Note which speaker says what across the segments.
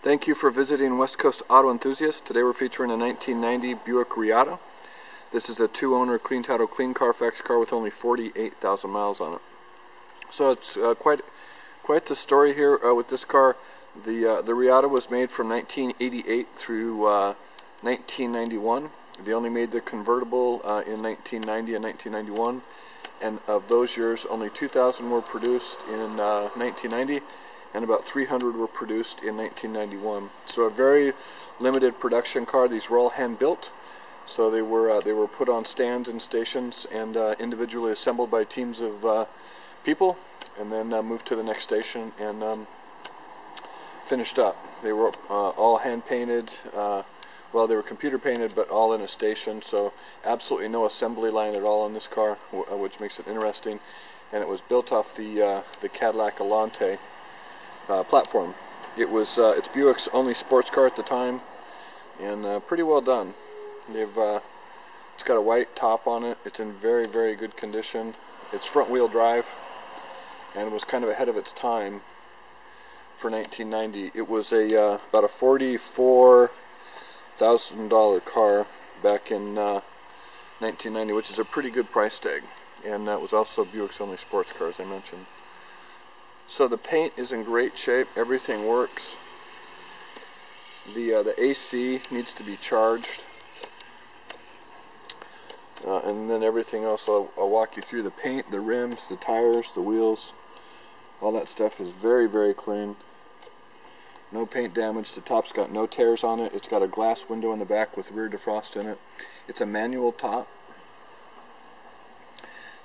Speaker 1: Thank you for visiting West Coast Auto Enthusiasts. Today we're featuring a 1990 Buick Reatta. This is a two-owner, clean title, clean Carfax car with only 48,000 miles on it. So it's quite the story here with this car. The Reatta was made from 1988 through 1991. They only made the convertible in 1990 and 1991. And of those years, only 2,000 were produced in 1990. And about 300 were produced in 1991. So a very limited production car. These were all hand built, so they were put on stands and stations and individually assembled by teams of people, and then moved to the next station and finished up. They were all hand painted. Well, they were computer painted, but all in a station. So absolutely no assembly line at all on this car, which makes it interesting. And it was built off the Cadillac Alante platform. It's Buick's only sports car at the time, and pretty well done. It's got a white top on it. It's in very, very good condition. It's front-wheel drive, and it was kind of ahead of its time for 1990. It was about a $44,000 car back in 1990, which is a pretty good price tag. And that was also Buick's only sports car, as I mentioned. So the paint is in great shape. Everything works. The AC needs to be charged, and then everything else. I'll walk you through the paint, the rims, the tires, the wheels. All that stuff is very, very clean. No paint damage. The top's got no tears on it. It's got a glass window in the back with rear defrost in it. It's a manual top.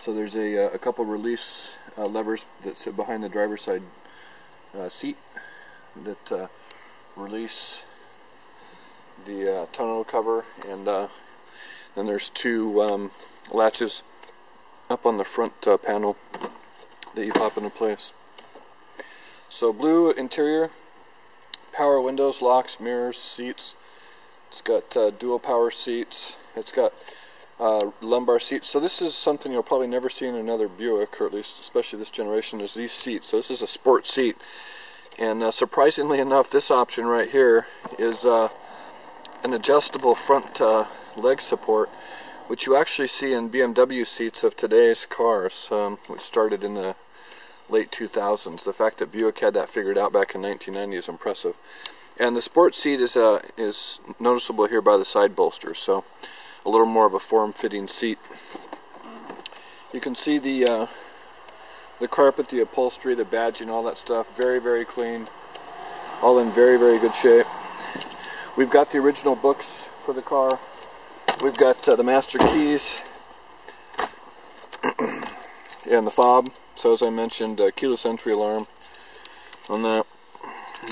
Speaker 1: So there's a couple release levers that sit behind the driver's side seat that release the tonneau cover, and then there's two latches up on the front panel that you pop into place. So blue interior, power windows, locks, mirrors, seats. It's got dual power seats. It's got lumbar seats. So this is something you'll probably never see in another Buick, or at least especially this generation, is these seats. So this is a sport seat, and surprisingly enough, this option right here is an adjustable front leg support, which you actually see in BMW seats of today's cars, which started in the late 2000s. The fact that Buick had that figured out back in 1990 is impressive. And the sport seat is noticeable here by the side bolsters, so a little more of a form-fitting seat. You can see the carpet, the upholstery, the badging, all that stuff. Very, very clean. All in very, very good shape. We've got the original books for the car. We've got the master keys and the fob. So as I mentioned, keyless entry alarm on that.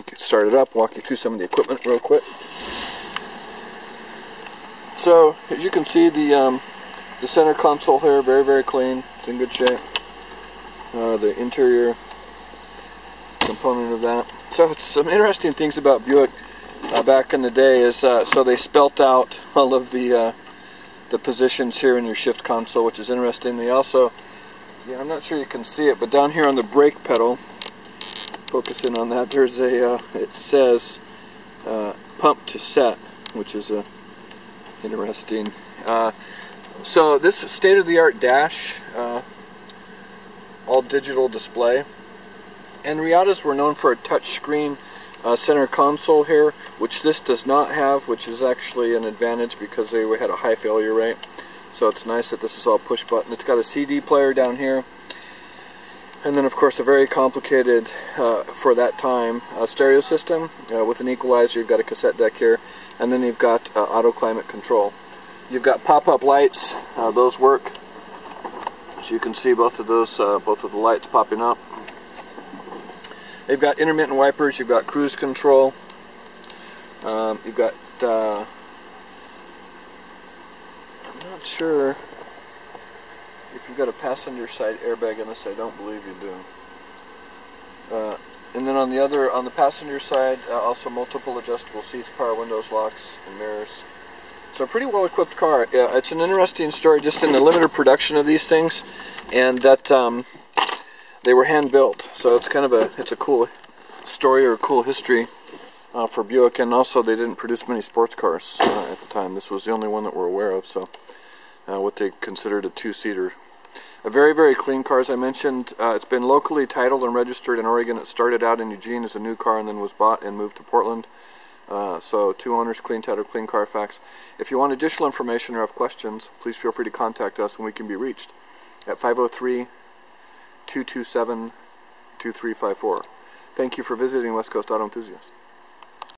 Speaker 1: Get started up, walk you through some of the equipment real quick. So as you can see, the center console here, very, very clean. It's in good shape. The interior component of that. So it's some interesting things about Buick back in the day is so they spelt out all of the positions here in your shift console, which is interesting. They also, I'm not sure you can see it, but down here on the brake pedal, focusing on that, there's it says pump to set, which is interesting. So this state-of-the-art dash, all digital display, and Reattas were known for a touchscreen center console here, which this does not have, which is actually an advantage because they had a high failure rate. So it's nice that this is all push button. It's got a CD player down here, and then of course a very complicated, for that time, stereo system with an equalizer. You've got a cassette deck here, and then you've got auto climate control. You've got pop-up lights. Those work. So you can see both of those, both of the lights popping up. They've got intermittent wipers. You've got cruise control. You've got I'm not sure if you've got a passenger side airbag in this. I don't believe you do. And then on the passenger side, also multiple adjustable seats, power windows, locks, and mirrors. So a pretty well equipped car. Yeah, it's an interesting story just in the limited production of these things, and that they were hand built. So it's kind of a cool story or a cool history for Buick, and also they didn't produce many sports cars at the time. This was the only one that we're aware of, so what they considered a two-seater. A very, very clean car, as I mentioned. It's been locally titled and registered in Oregon. It started out in Eugene as a new car and then was bought and moved to Portland. So 2 owners, clean title, clean Carfax. If you want additional information or have questions, please feel free to contact us, and we can be reached at 503-227-2354. Thank you for visiting West Coast Auto Enthusiast.